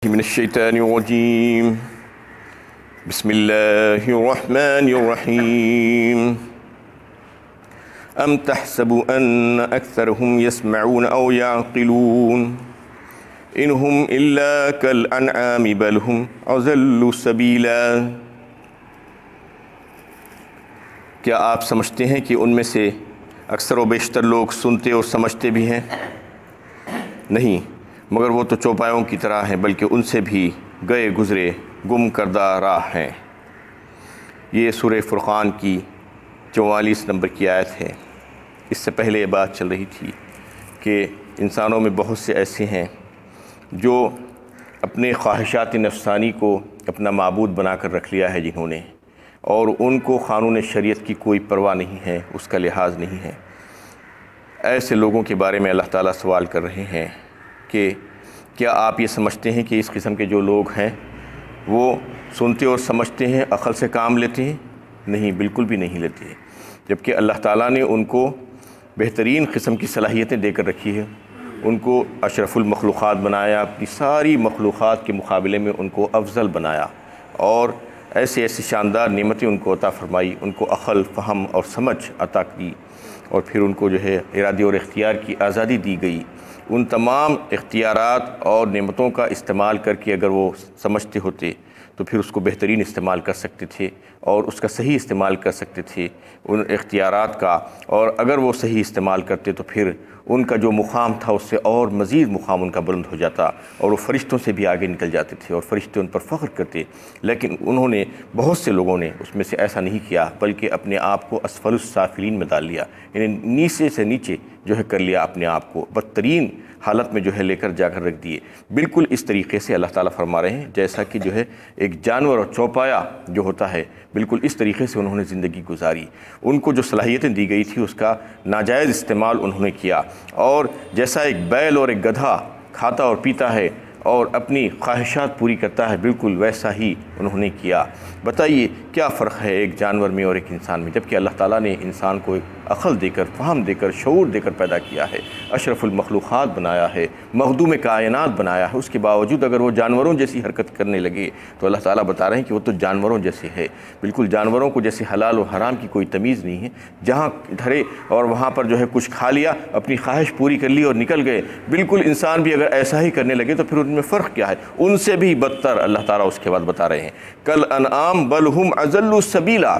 من الشيطان الرجيم بسم الله الرحمن الرحيم أم تحسب أن أكثرهم يسمعون أو يعقلون إن هم إلا كالأنعام بل هم أضل سبيلا۔ کیا آپ سمجھتے ہیں کہ ان میں سے اکثر و بیشتر لوگ سنتے اور سمجھتے بھی ہیں؟ نہیں، مگر وہ تو چوپایوں کی طرح ہیں، بلکہ ان سے بھی گئے گزرے گم کردہ راہ ہیں۔ یہ سورہ فرقان کی 44 نمبر کی آیت ہے۔ اس سے پہلے یہ بات چل رہی تھی کہ انسانوں میں بہت سے ایسے ہیں جو اپنے خواہشات نفسانی کو اپنا معبود بنا کر رکھ لیا ہے جنہوں نے، اور ان کو قانون شریعت کی کوئی پرواہ نہیں ہے، اس کا لحاظ نہیں ہے۔ ایسے لوگوں کے بارے میں اللہ تعالیٰ سوال کر رہے ہیں کہ کیا آپ یہ سمجھتے ہیں کہ اس قسم کے جو لوگ ہیں وہ سنتے اور سمجھتے ہیں، عقل سے کام لیتے ہیں؟ نہیں، بالکل بھی نہیں لیتے، جبکہ اللہ تعالیٰ نے ان کو بہترین قسم کی صلاحیتیں دے کر رکھی ہے۔ ان کو اشرف المخلوقات بنایا، اپنی ساری مخلوقات کے مقابلے میں ان کو افضل بنایا، اور ایسی شاندار نعمتیں ان کو عطا فرمائی، ان کو عقل، فہم اور سمجھ عطا کی، اور پھر ان کو ارادے اور اختیار کی آزادی دی گئی۔ ان تمام اختیارات اور نعمتوں کا استعمال کر کے اگر وہ سمجھتے ہوتے تو پھر اس کو بہترین استعمال کر سکتے تھے، اور اس کا صحیح استعمال کر سکتے تھے ان اختیارات کا، اور اگر وہ صحیح استعمال کرتے تو پھر ان کا جو مقام تھا اس سے اور مزید مقام ان کا بلند ہو جاتا، اور وہ فرشتوں سے بھی آگے نکل جاتے تھے، اور فرشتے ان پر فخر کرتے۔ لیکن انہوں نے، بہت سے لوگوں نے اس میں سے ایسا نہیں کیا، بلکہ اپنے آپ کو اسفل السافلین میں ڈال لیا، یعنی نیچے سے نیچے کر لیا، اپنے آپ کو بدترین حالت میں لے کر جا کر رکھ دیے۔ بالکل اس طریقے سے اللہ تعالیٰ فرما رہے ہیں جیسا کہ ایک جانور اور چوپایا جو ہوتا ہے، بالکل اس طریقے سے انہوں نے زندگی گزاری۔ ان کو جو صلاحیتیں دی گئی تھی اس کا ناجائز استعمال انہوں نے کیا، اور جیسا ایک بیل اور ایک گدھا کھاتا اور پیتا ہے اور اپنی خواہشات پوری کرتا ہے، بالکل ویسا ہی انہوں نے کیا۔ بتائیے کیا فرق ہے ایک جانور میں اور ایک انسان میں، جبکہ اللہ تعالیٰ نے انسان کو ایک عقل دے کر، فہم دے کر، شعور دے کر پیدا کیا ہے، اشرف المخلوقات بنایا ہے، مخدوم کائنات بنایا ہے۔ اس کے باوجود اگر وہ جانوروں جیسی حرکت کرنے لگے تو اللہ تعالیٰ بتا رہے ہیں کہ وہ تو جانوروں جیسے ہے، بالکل جانوروں کو جیسے حلال و حرام کی کوئی تمیز نہیں ہے، جہاں دھرے اور وہاں پر کچھ کھا لیا، اپنی خواہش پوری کر لی اور نکل گئے۔ بالکل انسان بھی اگر ایسا ہی کرنے لگے تو پھر ان میں فرق کیا ہے؟ ان سے بھی بدتر اللہ تعالیٰ اس کے بعد بتا رہے ہیں، کل انعام بل ہم اضل سبیلا،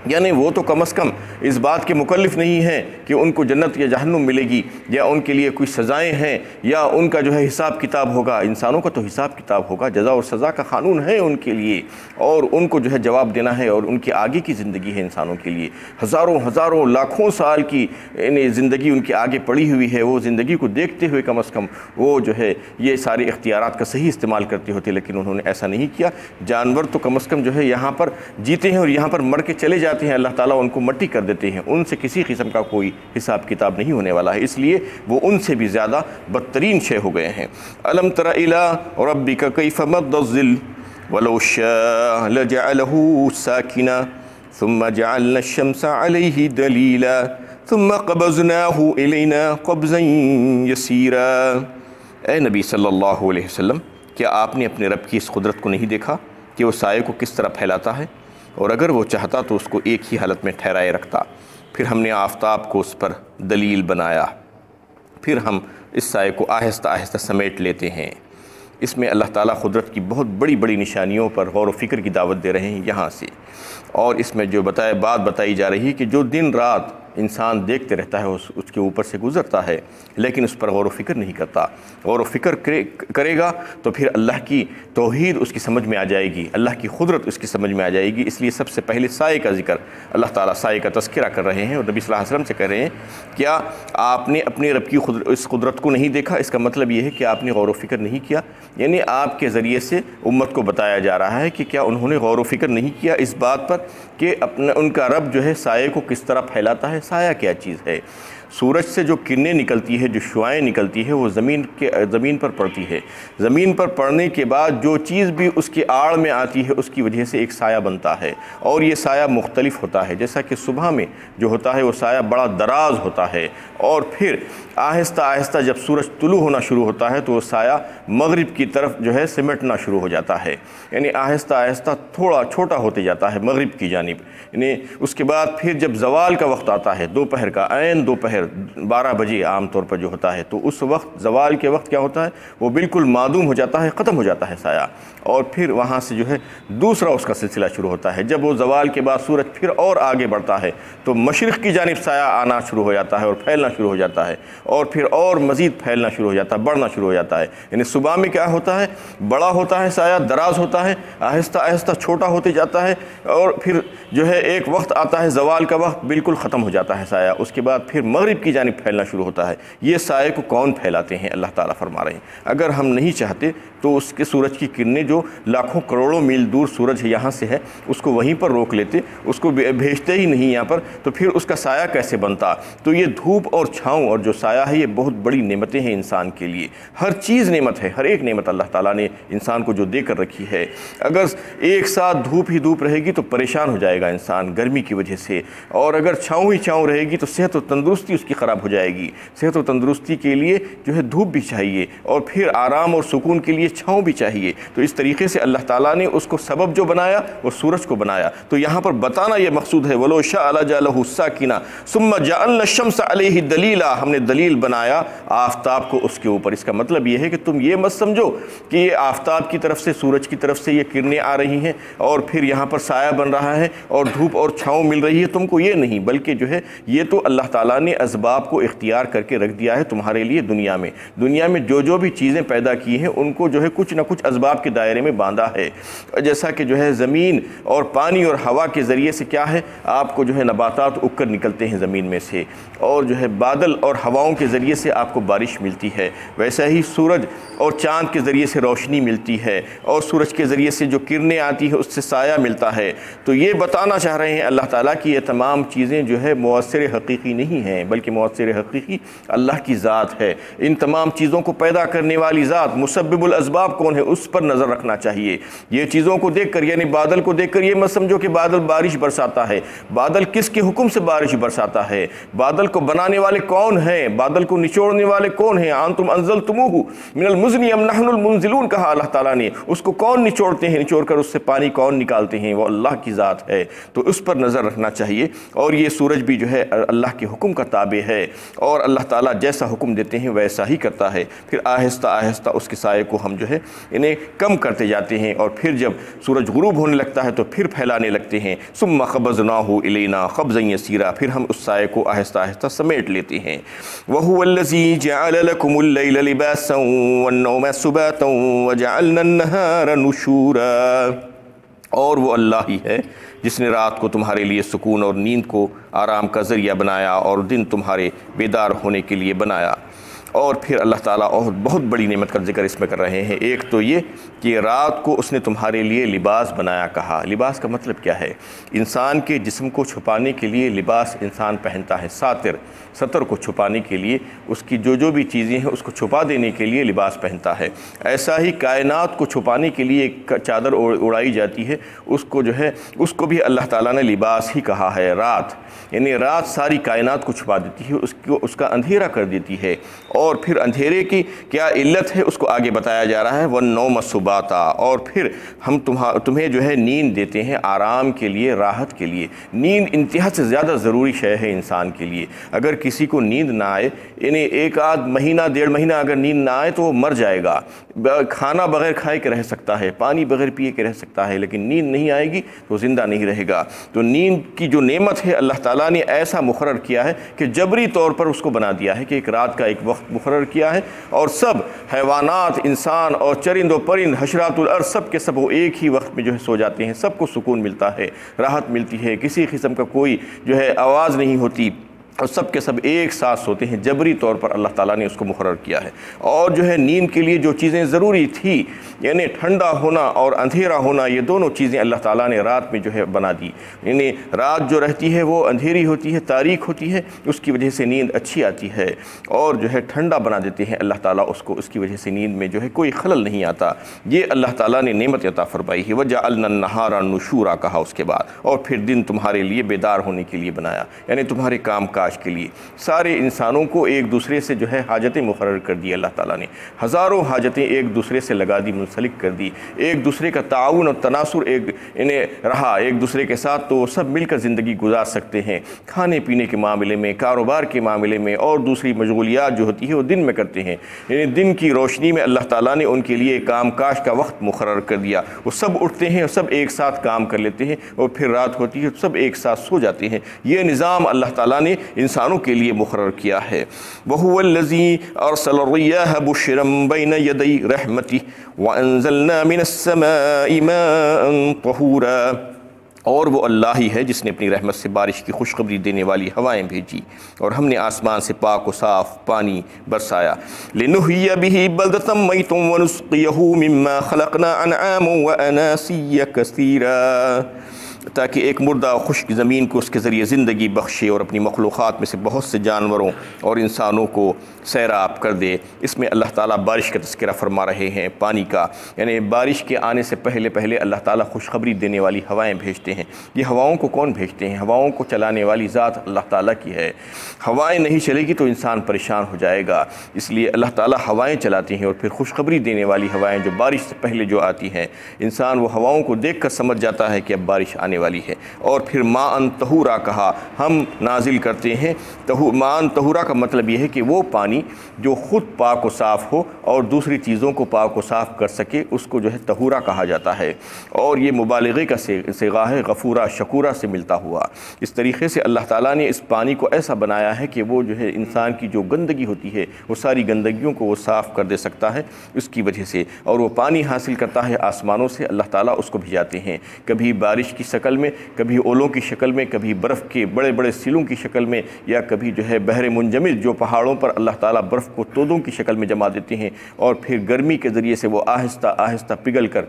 یعنی وہ تو کم از کم اس بات کے مکلف نہیں ہیں کہ ان کو جنت یا جہنم ملے گی، یا ان کے لیے کوئی سزائیں ہیں، یا ان کا حساب کتاب ہوگا۔ انسانوں کا تو حساب کتاب ہوگا، جزا اور سزا کا قانون ہے ان کے لیے، اور ان کو جواب دینا ہے، اور ان کی آگے کی زندگی ہے انسانوں کے لیے۔ ہزاروں لاکھوں سال کی زندگی ان کے آگے پڑی ہوئی ہے، وہ زندگی کو دیکھتے ہوئے کم از کم وہ یہ سارے اختیارات کا صحیح استعمال کرتے ہوتے، لیکن انہوں نے ایسا نہیں کیا۔ جانور تو کم از کم یہاں پر جیتے ہیں اور یہاں پر مر کے چلے جاتے ہیں، اللہ تعالیٰ ان کو مٹی کر دیتے ہیں، ان سے کسی قسم کا کوئی حساب کتاب نہیں ہونے والا ہے، اس لیے وہ ان سے بھی زیادہ بدترین شے ہو گئے ہیں۔ الم تر الی ربک کیف مد الظل ولو شاء لجعله ساکنا ثم جعلنا الشمس علیہ دلیلا ثم قبضناہ الینا قبضا یسیرا۔ اے نبی صلی اللہ علیہ وسلم، کیا آپ نے اپنے رب کی اس قدرت کو نہیں دیکھا کہ وہ سائے کو کس طرح پھیلاتا ہے، اور اگر وہ چاہتا تو اس کو ایک ہی حالت میں ٹھہرائے رکھتا، پھر ہم نے آفتاب کو اس پر دلیل بنایا، پھر ہم اس سائے کو آہستہ آہستہ سمیٹ لیتے ہیں۔ اس میں اللہ تعالیٰ قدرت کی بہت بڑی نشانیوں پر غور و فکر کی دعوت دے رہے ہیں یہاں سے، اور اس میں بات بتائی جا رہی ہے کہ جو دن رات انسان دیکھتے رہتا ہے اس کے اوپر سے گزرتا ہے، لیکن اس پر غور و فکر نہیں کرتا۔ غور و فکر کرے گا تو پھر اللہ کی توحید اس کی سمجھ میں آ جائے گی، اللہ کی قدرت اس کی سمجھ میں آ جائے گی۔ اس لیے سب سے پہلے سائے کا ذکر، اللہ تعالیٰ سائے کا تذکرہ کر رہے ہیں، اور نبی صلی اللہ علیہ وسلم سے کہہ رہے ہیں کیا آپ نے اپنے رب کی اس قدرت کو نہیں دیکھا؟ اس کا مطلب یہ ہے کہ آپ نے غور و فکر نہیں کیا، یعنی آپ کے ذریعے سے امت کو بتایا جا رہا ہے کہ کیا انہوں نے غور و فکر نہیں کیا اس بات پر کہ ان کا رب سائے کو کس طرح پھیلاتا ہے، سایہ کیا چیز ہے۔ سورج سے جو کرنیں نکلتی ہے، جو شعاعیں نکلتی ہے، وہ زمین پر پڑتی ہے۔ زمین پر پڑنے کے بعد جو چیز بھی اس کی آڑ میں آتی ہے اس کی وجہ سے ایک سایہ بنتا ہے، اور یہ سایہ مختلف ہوتا ہے۔ جیسا کہ صبح میں جو ہوتا ہے وہ سایہ بڑا دراز ہوتا ہے، اور پھر آہستہ آہستہ جب سورج طلوع ہونا شروع ہوتا ہے تو وہ سایہ مغرب کی طرف جو ہے سمٹنا شروع ہو جاتا ہے، یعنی آہستہ آہستہ تھوڑا چھوٹا ہوتے جاتا ہے مغرب کی جانب۔ یعنی اس کے بعد پھر جب زوال کا وقت آتا ہے، دوپہر کا، عین دوپہر 12 بجے عام طور پر جو ہوتا ہے، تو اس وقت زوال کے وقت کیا ہوتا ہے، وہ بالکل معدوم ہو جاتا ہے، ختم ہو جاتا ہے سایہ، اور پھر وہاں سے جو ہے دوسرا اس کا سلسلہ شروع ہوتا ہے۔ جب وہ زوال کے بعد سورج پھر اور آگے بڑھتا ہے تو مشرق کی جانب سایہ آنا شروع ہو جاتا ہے اور پھیلنا شروع ہو جاتا ہے، اور پھر اور مزید پھیلنا شروع ہو جاتا ہے، بڑھنا شروع ہو جاتا ہے۔ یعنی صبح میں کیا ہوتا ہے، بڑا ہوتا ہے سایہ، دراز ہوتا ہے، آہستہ آہستہ چھوٹا ہوتے جاتا ہے، اور پھر جو ہے ایک وقت آتا ہے زوال کا وقت، بالکل ختم ہو جاتا ہے سایہ۔ اس کے بعد پھر مغرب کی جانب پھیلنا شروع ہوتا ہے۔ یہ سائے کو کون پھیلاتے ہیں؟ اللہ تعالیٰ فرما رہے ہیں اگر ہم نہیں چاہتے تو اس کے سورج کی کرنیں جو لاکھوں کروڑوں میل دور سورج ہے یہاں سے ہے، اس کو وہیں پر روک لیتے، اس کو بھیجتے ہی نہیں یہاں پر، تو پھر اس کا سایہ کیسے بنتا؟ تو یہ دھوپ اور چھاؤں اور جو سایہ ہے یہ بہت بڑی نعمتیں ہیں انسان کے لیے۔ ہر چیز نعمت ہے، ہر ایک نعمت اللہ تعالیٰ نے انسان کو جو دے کر رکھی ہے۔ اگر ایک ساتھ دھوپ ہی دھوپ رہے گی تو پریشان ہو جائے گا انسان گرمی کی وجہ سے، اور اگر چھاؤں ہی چھاؤں رہے گی تو صحت و تندرستی اس کی خراب ہو جائے گی۔ صحت و تندرستی کے لیے جو ہے دھوپ بھی چاہیے، اور پھر آرام اور سکون کے لیے چھاؤں بھی چاہیے۔ تو اس طریقے سے اللہ تعالیٰ نے اس کو سبب جو بنایا وہ سورج کو بنایا۔ تو یہاں پر بتانا یہ مقصود ہے، وَلَوْ شَاءَ لَجَعَلَهُ سَاكِنًا ثُمَّ جَعَلْنَا الشَّمْسَ عَلَيْهِ دَلِيلًا، ہم نے دلیل بنایا آفتاب کو اس کے اوپر۔ اس کا مطلب یہ ہے کہ تم یہ مت سمجھو کہ یہ آفتاب کی طرف سے، سورج کی طرف سے یہ کرنیں آ رہی ہیں اور پھر یہاں پر سایہ بن رہا ہے اور دھوپ اور چھاؤں مل رہی ہے تم کو، یہ نہیں، بلکہ جو ہے یہ تو اللہ تعالیٰ نے اسباب کو اختیار کر کے رکھ دیا ہے تمہارے لیے۔ دنیا میں جو بھی چیزیں پیدا کی ہیں ان کو جو ہے کچھ نہ کچھ اسباب کے دائرے میں باندھا ہے۔ جیسا کہ جو ہے زمین اور پانی اور ہوا کے ذریعے سے کیا ہے، آپ کو جو ہے نباتات اگ کر نکلتے ہیں زمین میں سے، اور جو ہے بادل اور ہواؤں کے ذریعے سے آپ کو بارش ملتی ہے، ویسا ہی سورج اور چاند کے ذریعے سے روشنی ملتی ہے، اور سورج کے ذریعے سے جو کرنیں آتی ہیں اس سے سایہ ملتا ہے۔ تو یہ بتانا چاہ رہے ہیں اللہ تعالیٰ کہ یہ تمام چیزیں جو ہے مؤثر حقیقی نہیں ہیں، بلکہ مؤثر حقیقی اللہ کی ذات ہے۔ ان تمام چیزوں کو پیدا کرنے والی ذات، مسبب الاسباب کون ہے، اس پر نظر رکھنا چاہیے۔ یہ چیزوں کو دیکھ کر، یعنی بادل کو دیکھ کر یہ مت سمجھو کہ بادل بارش برساتا ہے۔ بادل کس کے حکم سے بارش برساتا ہے؟ بادل کو بنانے والے کون ہیں؟ بادل کو نچوڑنے والے کون ہیں؟ انتم انزلتموہ من المزن ام نحن المنزلون، کہا اللہ تعالیٰ نے۔ اس کو کون نچوڑتے ہیں؟ نچوڑ کر اس سے پانی کون نکالتے ہیں؟ وہ اللہ کی ذات ہے۔ تو اس پر نظر رکھنا چاہیے، اور یہ سورج بھی جو ہے اللہ کے حکم کا تابع ہے، اور اللہ تعالیٰ جیسا حکم دیتے ہیں ویسا ہی کرتا ہے۔ پھر آہستہ آہستہ اس کے سائے کو ہم جو ہے انہیں کم کرتے جاتے ہیں، اور پھر جب سورج غروب ہونے لگتا ہے تو پھر پھیلانے لگتے ہیں۔ ثم قبضناہ الینا قبضا یسیرا، پھر ہم اس سائے کو آہستہ آہستہ سمیٹ لیتے ہیں۔ وَهُوَ الَّذِي جَعَلَ لَكُمُ اللَّيْلَ لِبَاسًا وَالنَّوْمَ سُبَاتًا وَجَعَلْنَا النَّهَارَ نُشُورًا، اور وہ اللہ ہی ہے جس نے رات کو تمہارے لیے سکون اور نیند کو آرام کا ذریعہ بنایا، اور دن تمہارے بیدار ہونے کے لیے بنایا۔ اور پھر اللہ تعالیٰ اور بہت بڑی نعمت کا ذکر اس میں کر رہے ہیں۔ ایک تو یہ کہ رات کو اس نے تمہارے لیے لباس بنایا کہا۔ لباس کا مطلب کیا ہے؟ انسان کے جسم کو چھپانے کے لیے لباس انسان پہنتا ہے، سطر کو چھپانے کے لیے، اس کی جو بھی چیزیں ہیں اس کو چھپا دینے کے لیے لباس پہنتا ہے۔ ایسا ہی کائنات کو چھپانے کے لیے ایک چادر اڑائی جاتی ہے، اس کو جو ہے اس کو بھی اللہ تعالیٰ نے لباس ہی کہا ہے۔ رات یعنی رات ساری کائنات کو چھپا دیتی ہے، اس کا اندھیرا کر دیتی ہے، اور پھر اندھیرے کی کیا علت ہے اس کو آگے بتایا جا رہا ہے، وَالنَّوْمَ سُبَاتًا، اور پھر ہم تمہیں جو ہے نیند دیتے ہیں آرام کے لیے، راحت کے لیے۔ نیند انتہا سے زیادہ ضروری شے ہے انسان کے لیے۔ اگر کسی کو نیند نہ آئے، یعنی ایک آدھ مہینہ 1.5 مہینہ اگر نیند نہ آئے تو وہ مر جائے گا۔ کھانا بغیر کھائے کے رہ سکتا ہے، پانی بغیر پیے کے رہ سکتا ہے، لیکن نیند نہیں آئے گی تو زندہ نہیں رہے گا۔ تو نیند کی جو نعمت ہے اللہ تعالیٰ نے ایسا مقرر کیا ہے کہ جبری طور پر اس کو بنا دیا ہے کہ ایک رات کا ایک وقت مقرر کیا ہے، اور سب حیوانات، انسان اور چرند و پرند، حشرات الارض، سب کے سب وہ ایک ہی وقت میں جو ہے سو جاتے ہیں۔ سب کو سکون ملتا ہے، راحت ملتی ہے، کسی قسم کا کوئی جو ہے آواز نہیں ہوتی، اور سب کے سب ایک ساتھ سوتے ہیں، جبری طور پر اللہ تعالیٰ نے اس کو مقرر کیا ہے۔ اور جو ہے نیند کے لیے جو چیزیں ضروری تھی، یعنی ٹھنڈا ہونا اور اندھیرا ہونا، یہ دونوں چیزیں اللہ تعالیٰ نے رات میں جو ہے بنا دی۔ یعنی رات جو رہتی ہے وہ اندھیری ہوتی ہے، تاریک ہوتی ہے، اس کی وجہ سے نیند اچھی آتی ہے، اور جو ہے ٹھنڈا بنا دیتے ہیں اللہ تعالیٰ اس کو، اس کی وجہ سے نیند میں جو ہے کوئی خلل نہیں آتا۔ یہ اللہ تعالیٰ نے نعمت عطا فرمائی ہے۔ وَجَعَلْنَا النَّهَارَ نُشُورًا کہا اس کے بعد، اور پھر دن تمہارے لیے بیدار ہونے کے لیے بنایا، یعنی تمہارے کام کاج کے لیے۔ سارے انسانوں کو ایک دوسرے سے جو ہے حاجتیں مقرر کر دی اللہ تعالیٰ نے، ہزاروں حاجتیں ایک دوسرے سے لگا دی، منسلک کر دی، ایک دوسرے کا تعاون اور تناصر انہیں رہا ایک دوسرے کے ساتھ، تو سب مل کر زندگی گزار سکتے ہیں، کھانے پینے کے معاملے میں، کاروبار کے معاملے میں، اور دوسری مشغولیات جو ہوتی ہے وہ دن میں کرتے ہیں۔ یعنی دن کی روشنی میں اللہ تعالیٰ نے ان کے لیے کام کاج کا وقت مقرر کر دیا، وہ سب اٹھتے ہیں اور سب ایک ساتھ کام کر لیتے ہیں، اور پھر رات ہوتی ہے سب ایک ساتھ سو جاتے ہیں۔ یہ نظام اللہ تعالیٰ نے انسانوں کے لیے مقرر کیا ہے۔ وَهُوَ الَّذِي أَرْسَلَ الرِّيَاحَ بُشْرًا بَيْنَ يَدَيْ رَحْمَتِهِ وَأَنزَلْنَا مِنَ السَّمَاءِ مَاءً طَهُورًا، اور وہ اللہ ہی ہے جس نے اپنی رحمت سے بارش کی خوشخبری دینے والی ہوائیں بھیجی، اور ہم نے آسمان سے پاک و صاف پانی برسایا۔ لِنُحْيِيَ بِهِ بَلْدَةً مَيْتًا وَنُسْقِيَهُ مِمَّا خَلَقْنَا أَنْعَامًا وَأَنَاسِيَّ كَثِيرًا، تاکہ ایک مردہ خشک زمین کو اس کے ذریعے زندگی بخشے، اور اپنی مخلوقات میں سے بہت سے جانوروں اور انسانوں کو سیراب کر دے۔ اس میں اللہ تعالیٰ بارش کا تذکرہ فرما رہے ہیں، پانی کا، یعنی بارش کے آنے سے پہلے پہلے اللہ تعالیٰ خوشخبری دینے والی ہوائیں بھیجتے ہیں۔ یہ ہواؤں کو کون بھیجتے ہیں؟ ہواؤں کو چلانے والی ذات اللہ تعالیٰ کی ہے۔ ہوائیں نہیں چلے گی تو انسان پریشان ہو جائے گا، اس لیے اللہ تعالیٰ ہوائیں چلاتے ہیں، اور پھر خوشخبری دینے والی ہوائیں جو بارش سے پہلے جو آتی ہیں، انسان وہ ہواؤں کو دیکھ کر سمجھ جاتا ہے کہ اب بارش آنے والی ہے۔ اور پھر ماءً طہورا کہا، ہم نازل کرتے ہیں۔ ماءً طہورا کا مطلب یہ ہے کہ وہ پانی جو خود پاک و صاف ہو اور دوسری چیزوں کو پاک و صاف کر سکے، اس کو جو ہے طہورا کہا جاتا ہے، اور یہ مبالغے کا صیغہ ہے، غفورا شکورا سے ملتا ہوا۔ اس طریقے سے اللہ تعالیٰ نے اس پانی کو ایسا بنایا ہے کہ وہ جو ہے انسان کی جو گندگی ہوتی ہے وہ ساری گندگیوں کو وہ صاف کر دے سکتا ہے اس کی وجہ سے، اور وہ پانی حاصل کرتا ہے آسمانوں سے، اللہ تعالیٰ اس کو بھیجاتے ہیں، کبھی بارش کی شکل میں، کبھی اولوں کی شکل میں، کبھی برف کے بڑے بڑے سیلوں کی شکل میں، یا کبھی جو ہے بحر منجمد جو پہاڑوں پر اللہ تعالیٰ برف کو تودوں کی شکل میں جما دیتے ہیں، اور پھر گرمی کے ذریعے سے وہ آہستہ آہستہ پگھل کر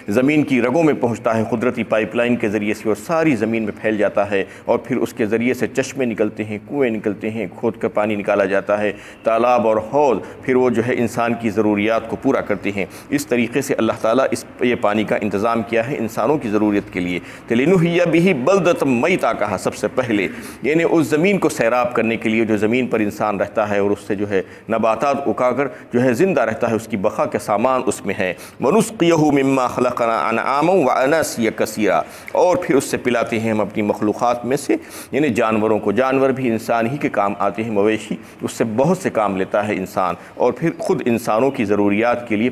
زمین کی رگوں میں پہنچتا ہے قدرتی پائپ لائن کے ذریعے سے، اور ساری زمین میں پھیل جاتا ہے، اور پھر اس کے ذریعے سے چشمے نکلتے ہیں، کنویں نکلتے ہیں، کھود کر پانی نکالا جاتا ہے، تالاب اور حوض، پھر وہ جو ہے انسان کی ضروریات کو پورا کرتے ہیں۔ اس طریقے سے اللہ تعالیٰ یہ پانی کا انتظام کیا ہے انسانوں کی ضرورت کے لیے۔ لِنُحْيِيَ بِهِ بَلْدَةً مَيْتًا کہا سب سے پہلے، یعنی اس زمین کو سیراب کرنے کے لیے جو زمین پر انسان رہتا ہے، اور اس سے جو ہے نباتات اگا کر جو ہے زندہ رہتا ہے، اس کی بقا کے سامان اس میں ہے۔ وَنُسْقِيَهُ مما خلقنا انعاما واناسیا کثیرا، اور پھر اس سے پلاتے ہیں ہم اپنی مخلوقات میں سے، یعنی جانوروں کو، جانور بھی انسان ہی کے کام آتے ہیں، مویشی، اس سے بہت سے کام لیتا ہے انسان، اور پھر خود انسانوں کی ضروریات کے لیے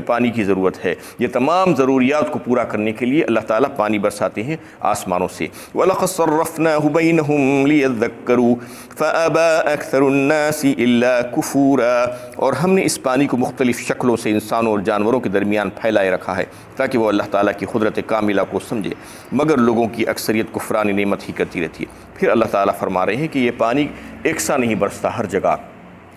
پانی کی ضرورت ہے۔ یہ تمام ضروریات کو پورا کرنے کے لیے اللہ تعالیٰ پانی برساتے ہیں آسمانوں سے۔ وَلَقَدْ صَرَّفْنَاهُ بَيْنَهُمْ لِيَذَّكَّرُوا فَأَبَى أَكْثَرُ النَّاسِ إِلَّا كُفُورًا، اور ہم نے اس پانی کو مختلف شکلوں سے انسانوں اور جانوروں کے درمیان پھیلائے رکھا ہے تاکہ وہ اللہ تعالیٰ کی قدرت کاملہ کو سمجھے، مگر لوگوں کی اکثریت کفران نعمت ہی کرتی رہتی ہے۔ پھر اللہ تعالیٰ فرما رہے ہیں کہ یہ پانی یکساں نہیں برستا، ہر جگہ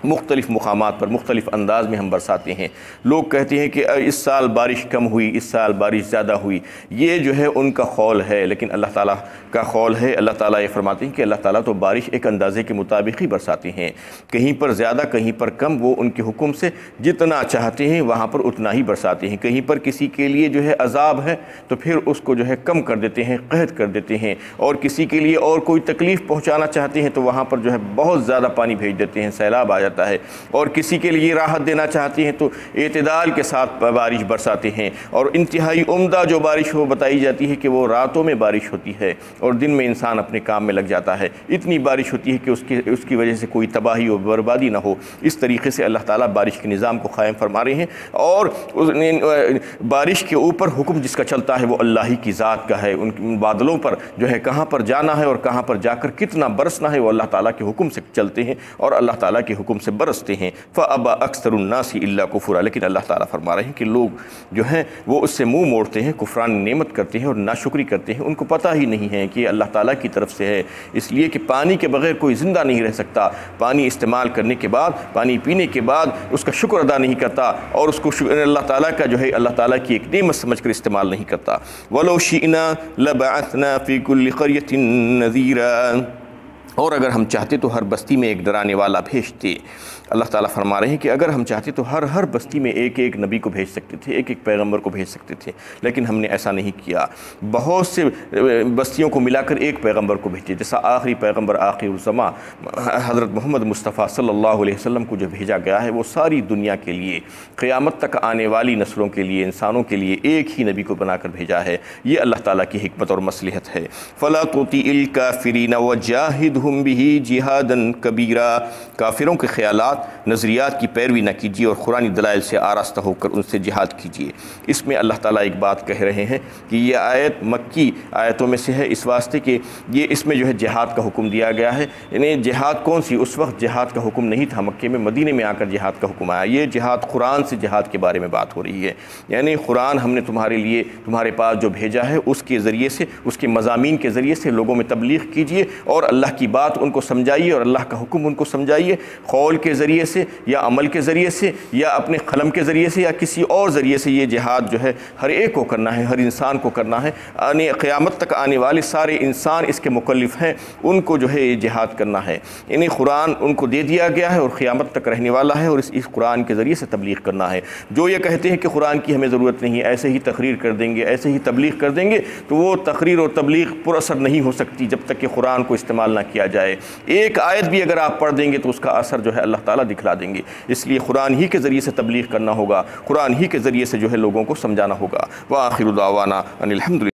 مختلف مقامات پر مختلف انداز میں ہم برساتے ہیں۔ لوگ کہتے ہیں کہ اس سال بارش کم ہوئی، اس سال بارش زیادہ ہوئی، یہ جو ہے ان کا قول ہے، لیکن اللہ تعالیٰ کا قول ہے، اللہ تعالیٰ یہ فرماتے ہیں کہ اللہ تعالیٰ تو بارش ایک اندازے کے مطابق ہی برساتے ہیں، کہیں پر زیادہ کہیں پر کم، وہ ان کے حکم سے جتنا چاہتے ہیں وہاں پر اتنا ہی برساتے ہیں۔ کہیں پر کسی کے لیے جو ہے عذاب ہے تو پھر اس کو جو ہے کم کر دیتے ہیں، قحط کر دیتے ہیں، اور کسی کے لیے اور کوئی تکلیف پہنچانا چاہتے ہیں تو وہاں پر جو ہے بہت زیادہ پانی بھیج دیتے ہیں، سیلاب آ جاتا ہے، اور کسی کے لیے راحت دینا چاہتے ہیں تو اعتدال کے ساتھ بارش برساتے ہیں، اور انتہائی عمدہ جو بارش وہ بتائی جاتی ہے کہ وہ راتوں میں بارش ہوتی ہے اور دن میں انسان اپنے کام میں لگ جاتا ہے، اتنی بارش ہوتی ہے کہ اس کی وجہ سے کوئی تباہی و بربادی نہ ہو۔ اس طریقے سے اللہ تعالیٰ بارش کے نظام کو قائم فرما رہے ہیں، اور بارش کے اوپر حکم جس کا چلتا ہے وہ اللہ ہی کی ذات کا ہے۔ ان بادلوں پر جو ہے کہاں پر جانا ہے اور کہاں پر جا کر کتنا برسنا ہے وہ اللہ تعالیٰ کے حکم سے چلتے ہیں اور اللہ تعالیٰ کے حکم سے برستے ہیں فَأَبَى أَكْثَرُ النَّاسِ إِلَّا كُفُورًا، لیکن اللہ تعالیٰ فرما رہے ہیں کہ لوگ جو ہیں وہ اس سے منہ موڑتے ہیں، کفران نعمت کرتے ہیں اور ناشکری کرتے ہیں، ان کو پتہ ہی نہیں ہے کہ یہ اللہ تعالیٰ کی طرف سے ہے، اس لیے کہ پانی کے بغیر کوئی زندہ نہیں رہ سکتا، پانی استعمال کرنے کے بعد، پانی پینے کے بعد اس کا شکر ادا نہیں کرتا اور اس کو اللہ تعالیٰ کا جو ہے اللہ تعالیٰ کی ایک نعمت سمجھ کر استعمال نہیں کرتا۔ وَلَوْ شِئْنَا لَبَعَثْنَا فِي كُلِّ قَرْيَةٍ نَذِيرًا، اور اگر ہم چاہتے تو ہر بستی میں ایک ڈرانے والا بھیجتے۔ اللہ تعالیٰ فرما رہے ہیں کہ اگر ہم چاہتے تو ہر بستی میں ایک ایک نبی کو بھیج سکتے تھے، ایک ایک پیغمبر کو بھیج سکتے تھے، لیکن ہم نے ایسا نہیں کیا، بہت سے بستیوں کو ملا کر ایک پیغمبر کو بھیجتے، جیسا آخری پیغمبر آخر الزماں حضرت محمد مصطفیٰ صلی اللہ علیہ وسلم کو جو بھیجا گیا ہے وہ ساری دنیا کے لیے، قیامت تک آنے والی نسلوں کے لیے، انسانوں کے لیے ایک ہی نبی کو بنا کر بھیجا ہے۔ یہ اللہ تعالیٰ کی حکمت اور مصلحت ہے۔ فَلَا تُطِعِ الْكَافِرِينَ وَجَاهِدْهُمْ بِهِ جِهَادًا كَبِيرًا، کافروں کے خیالات نظریات کی پیروی نہ کیجیے اور قرآنی دلائل سے آراستہ ہو کر ان سے جہاد کیجیے۔ اس میں اللہ تعالیٰ ایک بات کہہ رہے ہیں کہ یہ آیت مکی آیتوں میں سے ہے، اس واسطے کہ یہ اس میں جو ہے جہاد کا حکم دیا گیا ہے، یعنی جہاد کون سی، اس وقت جہاد کا حکم نہیں تھا مکے میں، مدینے میں آ کر جہاد کا حکم آیا۔ یہ جہاد قرآن سے جہاد کے بارے میں بات ہو رہی ہے، یعنی قرآن ہم نے تمہارے لیے تمہارے پاس جو بھیجا ہے اس کے ذریعے سے، اس کے مضامین کے ذریعے سے لوگوں میں تبلیغ کیجیے اور اللہ کی بات ان کو سمجھائیے اور اللہ کا حکم ان کو سمجھائیے، قول کے ذریعے سے یا عمل کے ذریعے سے یا اپنے قلم کے ذریعے سے یا کسی اور ذریعے سے۔ یہ جہاد جو ہے ہر ایک کو کرنا ہے، ہر انسان کو کرنا ہے، یعنی قیامت تک آنے والے سارے انسان اس کے مکلف ہیں، ان کو جو ہے یہ جہاد کرنا ہے، یعنی قرآن ان کو دے دیا گیا ہے اور قیامت تک رہنے والا ہے اور اس قرآن کے ذریعے سے تبلیغ کرنا ہے۔ جو یہ کہتے ہیں کہ قرآن کی ہمیں ضرورت نہیں، ایسے ہی تقریر کر دیں گے، ایسے ہی تبلیغ کر دیں گے، تو وہ تقریر اور تبلیغ پر اثر نہیں ہو سکتی جب تک کہ قرآن کو استعمال نہ کیا جائے۔ ایک آیت بھی اگر آپ پڑھ دیں گے تو اس کا اثر جو ہے اللہ تعالیٰ دکھلا دیں گے، اس لیے قرآن ہی کے ذریعے سے تبلیغ کرنا ہوگا، قرآن ہی کے ذریعے سے جو ہے لوگوں کو سمجھانا ہوگا۔ وآخر دعوانا ان الحمد للہ۔